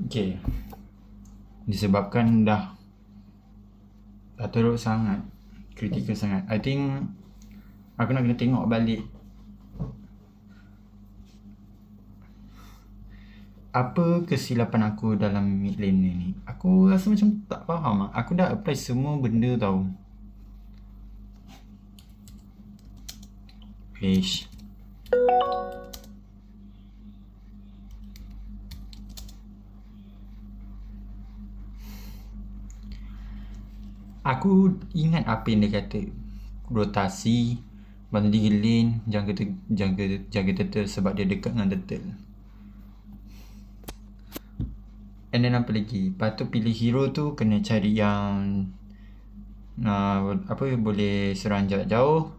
Okay. Disebabkan dah teruk sangat, kritikal sangat. I think aku nak kena tengok balik apa kesilapan aku dalam mid lane ni. Aku rasa macam tak faham. Aku dah apply semua benda tau. Fish. Aku ingat apa yang dia kata. Rotasi, bantu dia lane, jaga turtle sebab dia dekat dengan turtle. And then apa lagi? Patut pilih hero tu kena cari yang boleh serang jarak jauh,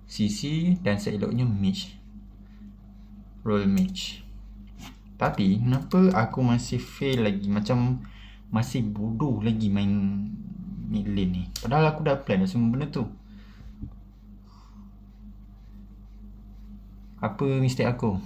CC dan seeloknya mage. Roll mage. Tapi kenapa aku masih fail lagi? Macam masih bodoh lagi main mid lane ni. Padahal aku dah plan dah semua benda tu. Apa mistake aku?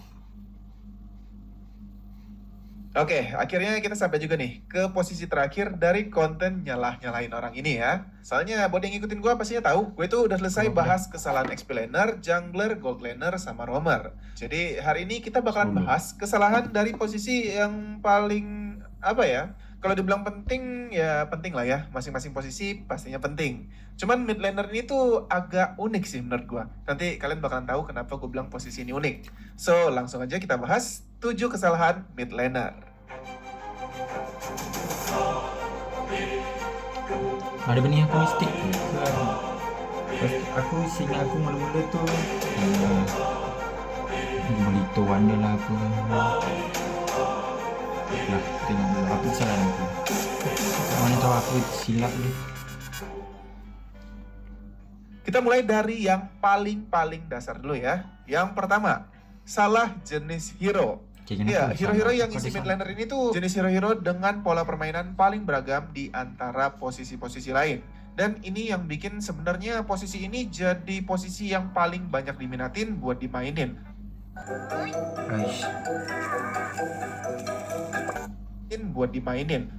Oke, akhirnya kita sampai juga nih ke posisi terakhir dari konten nyalahin orang ini ya. Soalnya buat yang ngikutin gue pastinya tahu, gue itu udah selesai bahas kesalahan XP laner, jungler, gold laner, sama roamer. Jadi hari ini kita bakalan bahas kesalahan dari posisi yang paling kalau dibilang penting ya penting lah ya, masing-masing posisi pastinya penting. Cuman mid laner ini tuh agak unik sih menurut gua. Nanti kalian bakalan tahu kenapa gue bilang posisi ini unik. So langsung aja kita bahas 7 kesalahan mid laner. Ada benda yang aku mistake ke? Aku ingat aku mula-mula tu beritahu anda lah apa. Nah, tengok dulu apa kesalahan aku. Mana tahu aku silap dia. Kita mulai dari yang paling dasar dulu ya. Yang pertama, salah jenis hero. Ya, hero-hero yang isi mid laner ini tuh jenis hero-hero dengan pola permainan paling beragam di antara posisi-posisi lain. Dan ini yang bikin sebenarnya posisi ini jadi posisi yang paling banyak diminatin buat dimainin.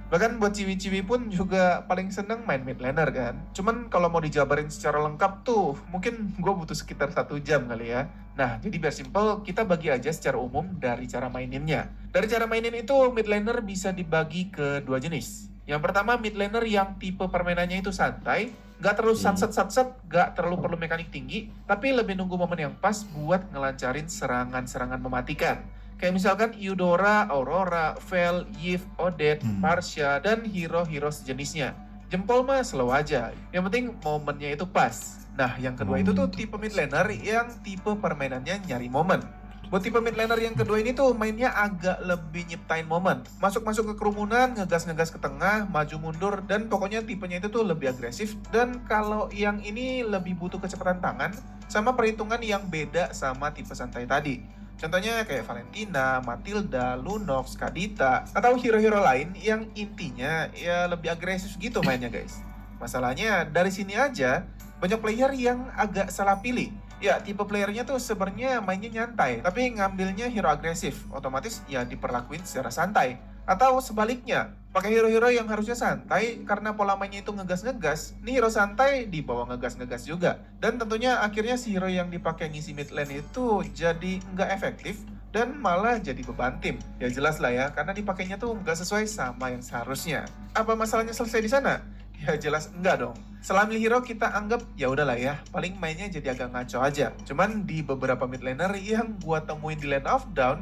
Bahkan buat ciwi-ciwi pun juga paling seneng main mid laner kan. Cuman kalau mau dijabarin secara lengkap tuh mungkin gue butuh sekitar 1 jam kali ya. Nah jadi biar simple, kita bagi aja secara umum dari cara maininnya. Dari cara mainin itu mid laner bisa dibagi ke 2 jenis. Yang pertama mid laner yang tipe permainannya itu santai, gak terlalu satset, gak terlalu perlu mekanik tinggi, tapi lebih nunggu momen yang pas buat ngelancarin serangan-serangan mematikan. Kayak misalkan Eudora, Aurora, Vel, Yve, Odette, Marsha, dan hero-hero sejenisnya. Jempol mah slow aja, yang penting momennya itu pas. Nah, yang kedua itu tuh tipe mid laner yang tipe permainannya nyari momen. Buat tipe mid laner yang kedua ini tuh mainnya agak lebih nyiptain momen. Masuk-masuk ke kerumunan, ngegas-ngegas ke tengah, maju mundur, dan pokoknya tipenya itu tuh lebih agresif. Dan kalau yang ini lebih butuh kecepatan tangan, sama perhitungan yang beda sama tipe santai tadi. Contohnya kayak Valentina, Matilda, Lunox, Kadita, atau hero-hero lain yang intinya ya lebih agresif gitu mainnya guys. Masalahnya dari sini aja banyak player yang agak salah pilih. Ya tipe playernya tuh sebenarnya mainnya nyantai, tapi ngambilnya hero agresif, otomatis ya diperlakuin secara santai. Atau sebaliknya, pakai hero-hero yang harusnya santai karena pola mainnya itu ngegas-ngegas, nih hero santai dibawa ngegas-ngegas juga. Dan tentunya akhirnya si hero yang dipakai ngisi mid lane itu jadi nggak efektif dan malah jadi beban tim. Ya jelas lah ya, karena dipakainya tuh nggak sesuai sama yang seharusnya. Apa masalahnya selesai di sana? Ya jelas enggak dong. Setelah milih hero kita anggap ya udahlah ya, paling mainnya jadi agak ngaco aja. Cuman di beberapa mid laner yang gua temuin di lane of down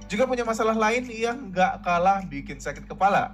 juga punya masalah lain yang gak kalah bikin sakit kepala.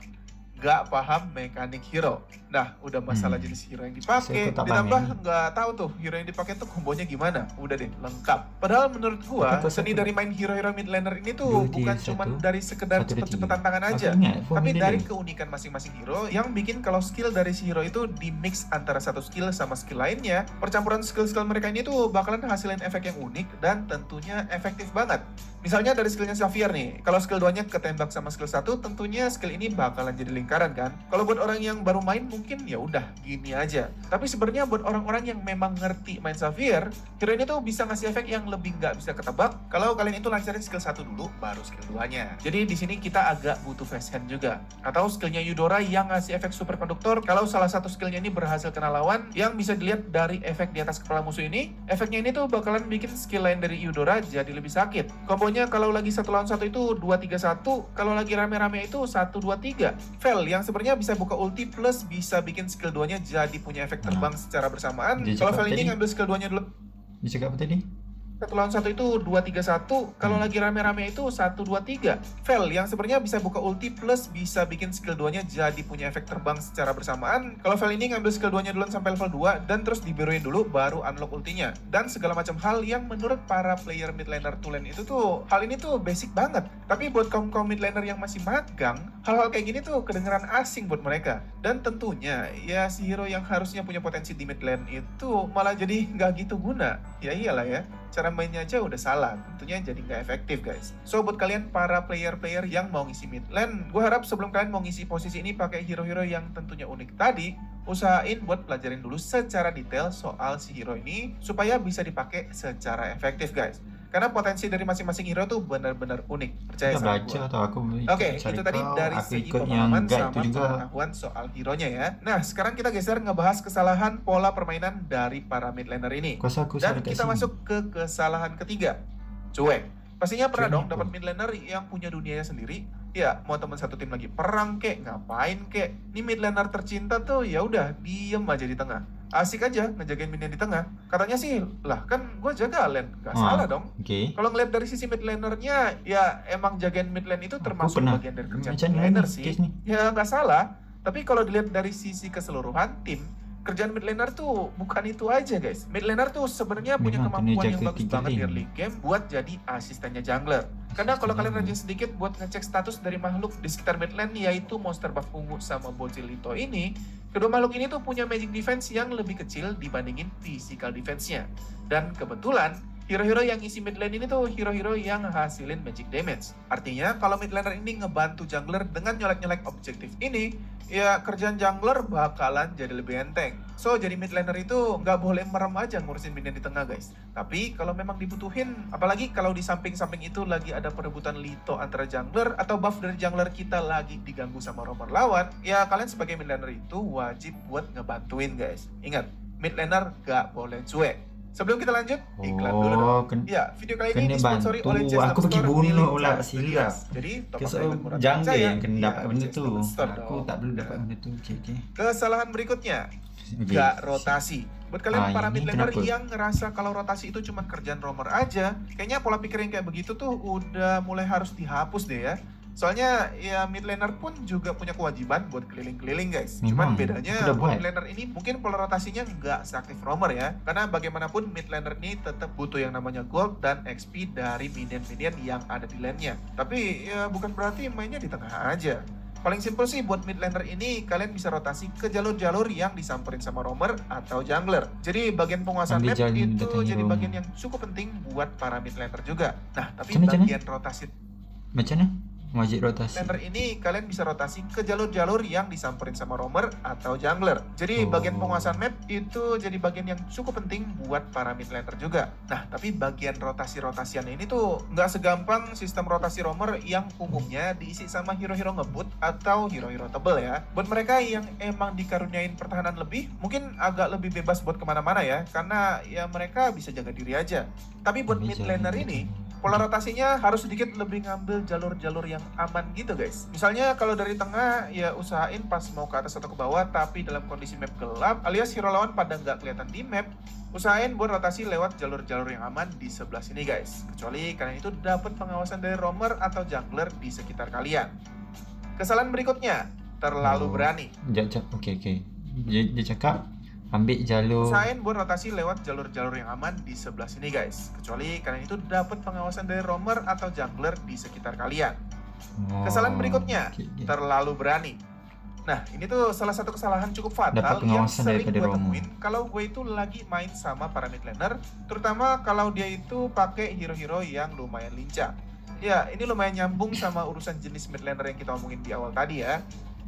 Gak paham mekanik hero. Nah, udah masalah jenis hero yang dipakai, ditambah nggak tahu tuh hero yang dipakai tuh kombonya gimana. Udah deh, lengkap. Padahal menurut gua, seni dari main hero-hero mid laner ini tuh bukan cuma dari sekedar cepet-cepetan tangan aja, tapi dari keunikan masing-masing hero yang bikin kalau skill dari si hero itu di mix antara satu skill sama skill lainnya, percampuran skill-skill mereka ini tuh bakalan hasilin efek yang unik dan tentunya efektif banget. Misalnya dari skillnya Xavier nih, kalau skill 2-nya ketembak sama skill 1, tentunya skill ini bakalan jadi lingkaran kan. Kalau buat orang yang baru main mungkin ya udah gini aja. Tapi sebenarnya buat orang-orang yang memang ngerti main Xavier, hero ini tuh bisa ngasih efek yang lebih nggak bisa ketebak kalau kalian itu lancarin skill 1 dulu baru skill 2-nya. Jadi di sini kita agak butuh fast hand juga. Atau skillnya Eudora yang ngasih efek superkonduktor kalau salah satu skillnya ini berhasil kena lawan, yang bisa dilihat dari efek di atas kepala musuh ini. Efeknya ini tuh bakalan bikin skill lain dari Eudora jadi lebih sakit. Kombonya kalau lagi 1 lawan 1 itu 2-3-1, kalau lagi rame-rame itu 1-2-3. Vel yang sebenarnya bisa buka ulti plus bisa bikin skill 2-nya jadi punya efek terbang secara bersamaan. Kalau Vel ini ngambil skill 2-nya dulu. Dia cakap apa tadi? 1 lawan 1 itu 2-3-1, kalau lagi rame-rame itu 1-2-3. Vel yang sebenarnya bisa buka ulti plus bisa bikin skill 2-nya jadi punya efek terbang secara bersamaan. Kalau Vel ini ngambil skill 2-nya duluan sampai level 2 dan terus dibiruin dulu baru unlock ultinya. Dan segala macam hal yang menurut para player mid laner to lane itu tuh, hal ini tuh basic banget. Tapi buat kaum mid laner yang masih magang, hal-hal kayak gini tuh kedengeran asing buat mereka. Dan tentunya ya si hero yang harusnya punya potensi di mid lane itu malah jadi nggak gitu guna. Ya iyalah ya, cara mainnya aja udah salah, tentunya jadi nggak efektif guys. So buat kalian para player-player yang mau ngisi mid lane, gue harap sebelum kalian mau ngisi posisi ini pakai hero-hero yang tentunya unik tadi, usahain buat pelajarin dulu secara detail soal si hero ini supaya bisa dipakai secara efektif guys. Karena potensi dari masing-masing hero tuh benar-benar unik. Percaya sama gue. Atau aku Oke, itu tadi dari segi pemahaman sama pengetahuan soal hero-nya ya. Nah, sekarang kita geser ngebahas kesalahan pola permainan dari para mid laner ini. Dan kita masuk ke kesalahan ketiga. Cuek. Pastinya pernah dong dapat mid laner yang punya dunianya sendiri. Ya, mau teman satu tim lagi perang kek, ngapain kek. Ini mid laner tercinta tuh ya udah diem aja di tengah. Asik aja ngejagain minion di tengah. Katanya sih, lah kan gue jaga lane. Gak salah dong. Kalau ngeliat dari sisi mid lanernya, ya emang jagain mid lane itu termasuk bagian dari kerjaan mid laner sih. Ya gak salah. Tapi kalau dilihat dari sisi keseluruhan tim, kerjaan mid laner tuh bukan itu aja guys. Mid laner tuh sebenarnya punya kemampuan yang bagus banget di early game buat jadi asistennya jungler. Karena kalau kalian rajin sedikit buat ngecek status dari makhluk di sekitar mid lane, yaitu monster buff ungu sama Bojilito ini, kedua makhluk ini tuh punya magic defense yang lebih kecil dibandingin physical defense-nya. Dan kebetulan hero-hero yang isi mid lane ini tuh hero-hero yang hasilin magic damage. Artinya kalau mid laner ini ngebantu jungler dengan nyolek-nyolek objektif ini, ya kerjaan jungler bakalan jadi lebih enteng. So jadi mid laner itu nggak boleh merem aja ngurusin minion di tengah guys. Tapi kalau memang dibutuhin, apalagi kalau di samping-samping itu lagi ada perebutan lito antara jungler atau buff dari jungler kita lagi diganggu sama roamer lawan, ya kalian sebagai mid laner itu wajib buat ngebantuin guys. Ingat, mid laner nggak boleh cuek. Sebelum kita lanjut, iklan dulu dong. Ya, video kali ini disponsori oleh Chess aku pergi bunuh ulah silap. Jadi, jangan yang kena dapat benda tu. Aku tak perlu dapat benda tu. Kesalahan berikutnya, gak rotasi. Buat kalian para mid laner yang ngerasa kalau rotasi itu cuma kerjaan roamer aja, kayaknya pola pikir yang kayak begitu tuh udah mulai harus dihapus deh ya. Soalnya ya mid laner pun juga punya kewajiban buat keliling-keliling guys. Cuman bedanya mid laner ini mungkin pola rotasinya nggak seaktif roamer ya. Karena bagaimanapun mid laner ini tetap butuh yang namanya gold dan XP dari minion-minion yang ada di lane-nya. Tapi ya bukan berarti mainnya di tengah aja. Paling simpel sih buat mid laner ini kalian bisa rotasi ke jalur-jalur yang disamperin sama roamer atau jungler. Jadi bagian penguasaan map itu jadi bagian yang cukup penting buat para mid laner juga. Nah, tapi bagian rotasi macam mana? Wajib rotasi. Laner ini kalian bisa rotasi ke jalur-jalur yang disamperin sama roamer atau jungler. Jadi bagian penguasaan map itu jadi bagian yang cukup penting buat para mid laner juga. Nah, tapi bagian rotasi-rotasian ini tuh nggak segampang sistem rotasi roamer yang umumnya diisi sama hero-hero ngebut atau hero-hero tebel ya. Buat mereka yang emang dikaruniain pertahanan lebih, mungkin agak lebih bebas buat kemana-mana ya. Karena ya mereka bisa jaga diri aja. Tapi buat mid laner ini, pola rotasinya harus sedikit lebih ngambil jalur-jalur yang aman gitu guys. Misalnya kalau dari tengah ya usahain pas mau ke atas atau ke bawah tapi dalam kondisi map gelap alias hero lawan pada nggak kelihatan di map, usahain buat rotasi lewat jalur-jalur yang aman di sebelah sini guys. Kecuali kalian itu dapat pengawasan dari roamer atau jungler di sekitar kalian. Kesalahan berikutnya, terlalu berani. Oke. Dia cakap ambil jalur. Usahain buat rotasi lewat jalur-jalur yang aman di sebelah sini guys. Kecuali kalian itu dapat pengawasan dari roamer atau jungler di sekitar kalian. Kesalahan berikutnya, terlalu berani. Nah, ini tuh salah satu kesalahan cukup fatal yang sering gue temuin kalau gue itu lagi main sama para mid laner, terutama kalau dia itu pakai hero-hero yang lumayan lincah. Ya, ini lumayan nyambung sama urusan jenis mid laner yang kita omongin di awal tadi ya.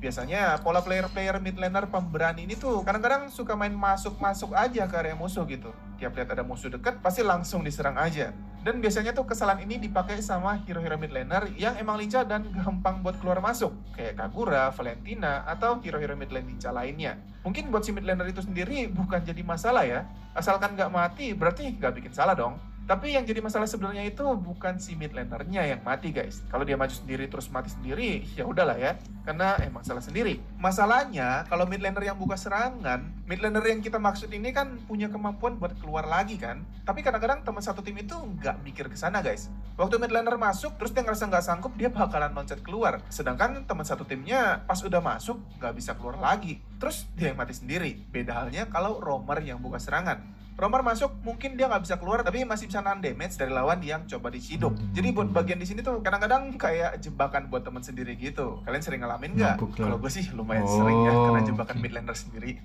biasanya pola player-player mid laner pemberani ini tuh kadang-kadang suka main masuk-masuk aja ke area musuh gitu. Tiap lihat ada musuh dekat, pasti langsung diserang aja. Dan biasanya tuh kesalahan ini dipakai sama hero-hero mid laner yang emang lincah dan gampang buat keluar masuk. Kayak Kagura, Valentina, atau hero-hero mid lane lincah lainnya. Mungkin buat si mid laner itu sendiri bukan jadi masalah ya. Asalkan nggak mati, berarti nggak bikin salah dong. Tapi yang jadi masalah sebenarnya itu bukan si mid lanernya yang mati guys. Kalau dia maju sendiri terus mati sendiri, ya udahlah ya. Karena emang salah sendiri. Masalahnya kalau mid laner yang buka serangan, mid laner yang kita maksud ini kan punya kemampuan buat keluar lagi kan. Tapi kadang-kadang teman satu tim itu nggak mikir ke sana guys. Waktu mid laner masuk terus dia ngerasa nggak sanggup, dia bakalan loncat keluar. Sedangkan teman satu timnya pas udah masuk nggak bisa keluar lagi. Terus dia yang mati sendiri. Beda halnya kalau roamer yang buka serangan. Roamer masuk, mungkin dia nggak bisa keluar, tapi masih bisa nahan damage dari lawan yang coba diciduk. Jadi buat bagian di sini tuh kadang-kadang kayak jebakan buat temen sendiri gitu. Kalian sering ngalamin nggak? Kalau gue sih lumayan sering ya, kena jebakan mid laner sendiri.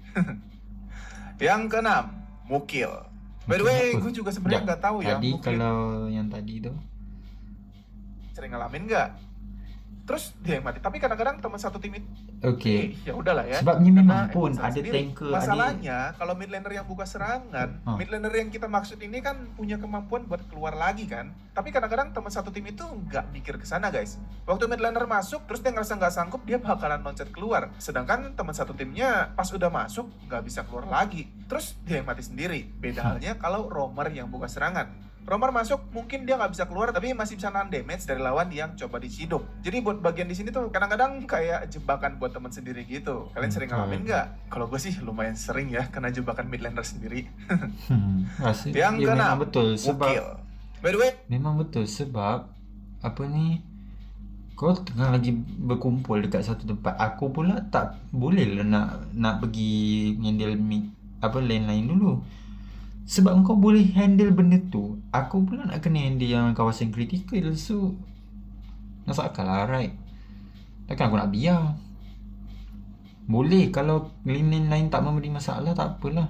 Yang keenam, Mukil. By the way, gue juga sebenarnya nggak tahu ya. Tadi Mukil kalau yang tadi itu sering ngalamin nggak? Terus dia yang mati. Tapi kadang-kadang teman satu tim itu ya udahlah ya. Sebabnya memang Karena pun emang salah ada sendiri. tanker, Masalahnya kalau mid laner yang buka serangan, mid laner yang kita maksud ini kan punya kemampuan buat keluar lagi kan. Tapi kadang-kadang teman satu tim itu nggak mikir ke sana guys. Waktu mid laner masuk terus dia ngerasa nggak sanggup, dia bakalan loncat keluar. Sedangkan teman satu timnya pas udah masuk nggak bisa keluar lagi. Terus dia yang mati sendiri. Beda halnya kalau roamer yang buka serangan. Roamer masuk, mungkin dia nggak bisa keluar, tapi masih bisa nahan damage dari lawan yang coba diciduk. Jadi buat bagian di sini tuh kadang-kadang kayak jebakan buat temen sendiri gitu. Kalian sering ngalamin nggak? Kalau gue sih lumayan sering ya kena jebakan mid laner sendiri. Yang keenam, betul sebab Mukil. By the way, memang betul sebab apa ni, kau tengah lagi berkumpul dekat satu tempat, aku pula tak boleh lah nak pergi handle lane lain dulu. Sebab kau boleh handle benda tu, aku pula nak kena handle yang kawasan kritikal. So masuk akal lah, right? Takkan aku nak biar. Boleh kalau lane lain tak memberi masalah, tak apalah.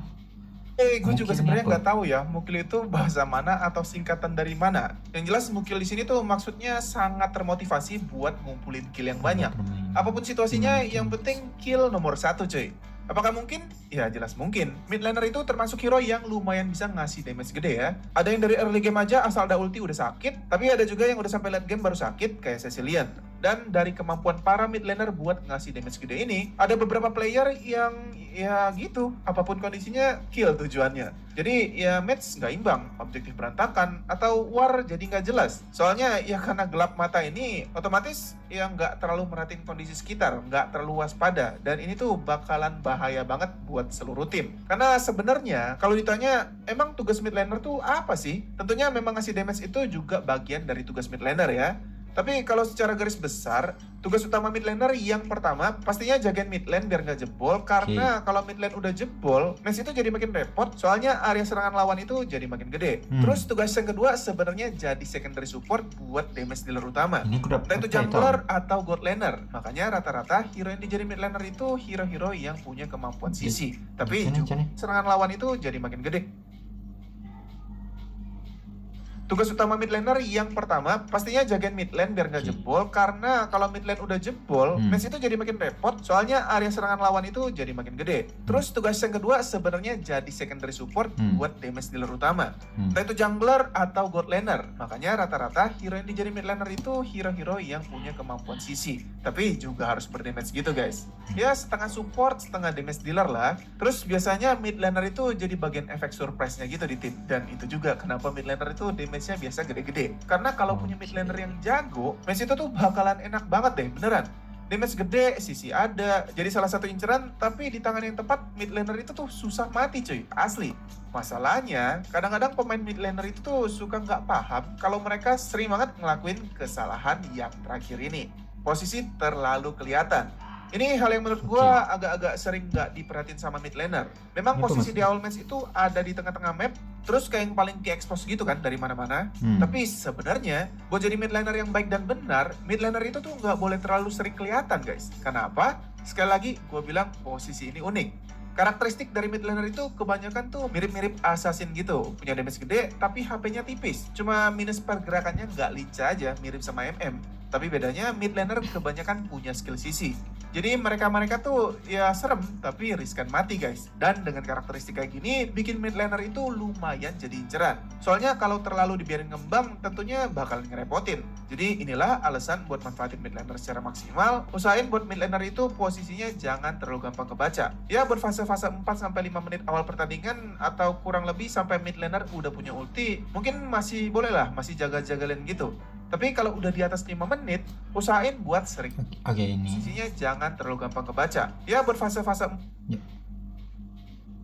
gue juga Mukil sebenarnya ni apa? nggak tahu ya Mukil itu bahasa mana atau singkatan dari mana. Yang jelas Mukil di sini tuh maksudnya sangat termotivasi buat ngumpulin kill yang banyak. Apapun situasinya, yang penting kill nomor 1 cuy. Apakah mungkin? Ya jelas mungkin. Mid laner itu termasuk hero yang lumayan bisa ngasih damage gede ya. Ada yang dari early game aja asal ada ulti udah sakit, tapi ada juga yang udah sampai late game baru sakit kayak Cecilian. Dan dari kemampuan para mid laner buat ngasih damage gede ini, ada beberapa player yang ya gitu, apapun kondisinya kill tujuannya. Jadi ya match nggak imbang, objektif berantakan, atau war jadi nggak jelas. Soalnya ya karena gelap mata ini, otomatis ya nggak terlalu merhatiin kondisi sekitar, nggak terlalu waspada. Dan ini tuh bakalan bahaya banget buat seluruh tim. Karena sebenarnya kalau ditanya emang tugas mid laner tuh apa sih? Tentunya memang ngasih damage itu juga bagian dari tugas mid laner ya. Tapi kalau secara garis besar, tugas utama mid laner yang pertama pastinya jagain mid lane biar nggak jebol. Karena kalau mid lane udah jebol, match itu jadi makin repot. Soalnya area serangan lawan itu jadi makin gede. Terus tugas yang kedua sebenarnya jadi secondary support buat damage dealer utama. Ini aku dapat Entah itu jungler atau god laner. Makanya rata-rata hero yang dijadi mid laner itu hero-hero yang punya kemampuan CC. Tapi serangan lawan itu jadi makin gede. Tugas utama mid laner yang pertama pastinya jagain mid lane biar nggak jebol. Karena kalau mid lane udah jebol, match itu jadi makin repot. Soalnya area serangan lawan itu jadi makin gede. Terus tugas yang kedua sebenarnya jadi secondary support buat damage dealer utama. Entah itu jungler atau god laner. Makanya rata-rata hero yang dijadi mid laner itu hero-hero yang punya kemampuan CC. Tapi juga harus berdamage gitu guys. Ya setengah support, setengah damage dealer lah. Terus biasanya mid laner itu jadi bagian efek surprise-nya gitu di tim. Dan itu juga kenapa mid laner itu damage-nya biasa gede-gede. Karena kalau punya mid laner yang jago, match itu tuh bakalan enak banget deh, beneran. Damage gede, CC ada, jadi salah satu inceran, tapi di tangan yang tepat, mid laner itu tuh susah mati cuy, asli. Masalahnya, kadang-kadang pemain mid laner itu tuh suka nggak paham kalau mereka sering banget ngelakuin kesalahan yang terakhir ini. Posisi terlalu kelihatan. Ini hal yang menurut gua agak-agak sering nggak diperhatiin sama mid laner. Memang posisi di awal match itu ada di tengah-tengah map, terus kayak yang paling ke-expose gitu kan dari mana-mana. Tapi sebenarnya buat jadi mid laner yang baik dan benar, mid laner itu tuh nggak boleh terlalu sering kelihatan guys. Kenapa? Sekali lagi gua bilang posisi ini unik. Karakteristik dari mid laner itu kebanyakan tuh mirip-mirip assassin gitu. Punya damage gede tapi HP-nya tipis. Cuma minus pergerakannya nggak lincah aja, mirip sama MM. Tapi bedanya mid laner kebanyakan punya skill CC. Jadi mereka-mereka tuh ya serem tapi riskan mati guys. Dan dengan karakteristik kayak gini bikin mid laner itu lumayan jadi inceran. Soalnya kalau terlalu dibiarin ngembang tentunya bakalan ngerepotin. Jadi inilah alasan buat manfaatin mid laner secara maksimal. Usahain buat mid laner itu posisinya jangan terlalu gampang kebaca. Ya buat fase-fase 4-5 menit awal pertandingan atau kurang lebih sampai mid laner udah punya ulti, mungkin masih boleh lah, masih jaga-jagain gitu. Tapi kalau udah di atas 5 menit, usahain buat sering. Oke, ini Posisinya jangan terlalu gampang kebaca. Ya buat fase-fase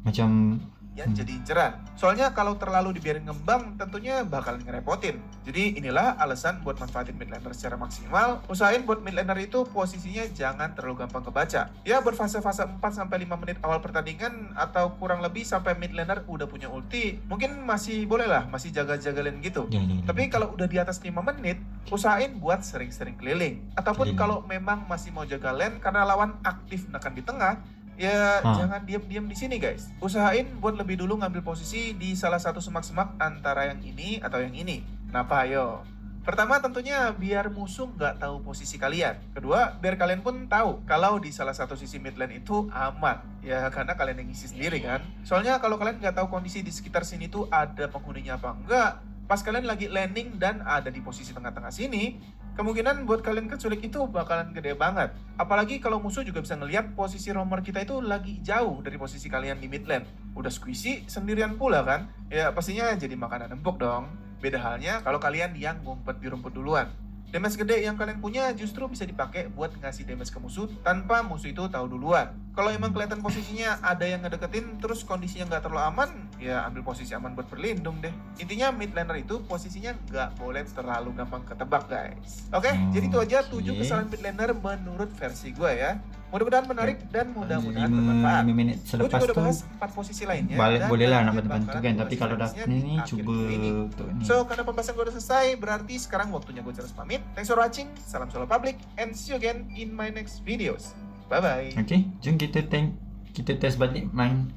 macam jadi inceran. Soalnya kalau terlalu dibiarin ngembang tentunya bakalan ngerepotin. Jadi inilah alasan buat manfaatin mid laner secara maksimal. Usahain buat mid laner itu posisinya jangan terlalu gampang kebaca. Ya buat fase-fase 4-5 menit awal pertandingan atau kurang lebih sampai mid laner udah punya ulti, mungkin masih boleh lah, masih jaga-jagain gitu. Tapi kalau udah di atas 5 menit, usahain buat sering-sering keliling. Ataupun kalau memang masih mau jaga lane karena lawan aktif menekan di tengah, ya jangan diam-diam di sini guys. Usahain buat lebih dulu ngambil posisi di salah satu semak-semak antara yang ini atau yang ini. Kenapa ayo? Pertama tentunya biar musuh nggak tahu posisi kalian. Kedua, biar kalian pun tahu kalau di salah satu sisi mid lane itu aman. Ya karena kalian yang ngisi sendiri kan. Soalnya kalau kalian nggak tahu kondisi di sekitar sini tuh ada penghuninya apa enggak, pas kalian lagi landing dan ada di posisi tengah-tengah sini, kemungkinan buat kalian keculik itu bakalan gede banget. Apalagi kalau musuh juga bisa ngelihat posisi roamer kita itu lagi jauh dari posisi kalian di mid lane. Udah squishy sendirian pula kan? Ya pastinya jadi makanan empuk dong. Beda halnya kalau kalian yang ngumpet di rumput duluan. Damage gede yang kalian punya justru bisa dipakai buat ngasih damage ke musuh tanpa musuh itu tahu duluan. Kalau emang kelihatan posisinya ada yang ngedeketin terus kondisinya nggak terlalu aman, ya ambil posisi aman buat berlindung deh. Intinya mid laner itu posisinya nggak boleh terlalu gampang ketebak guys. Oke, jadi itu aja 7 kesalahan mid laner menurut versi gue ya. Mudah-mudahan menarik dan mudah-mudahan bermanfaat. 5 menit Gue selepas juga udah tuh bahas 4 posisi lainnya. boleh lah nak nanti bantu bakalan kan, gue tapi kalau bahas dapet ini di akhir coba video ini. untuk ini. So, karena pembahasan gue udah selesai, berarti sekarang waktunya gue harus pamit. Thanks for watching, salam solo public, and see you again in my next videos. Bye-bye. Oke, jom kita test balik main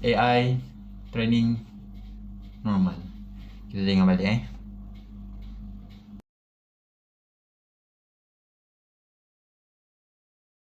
AI training normal. Kita tengok balik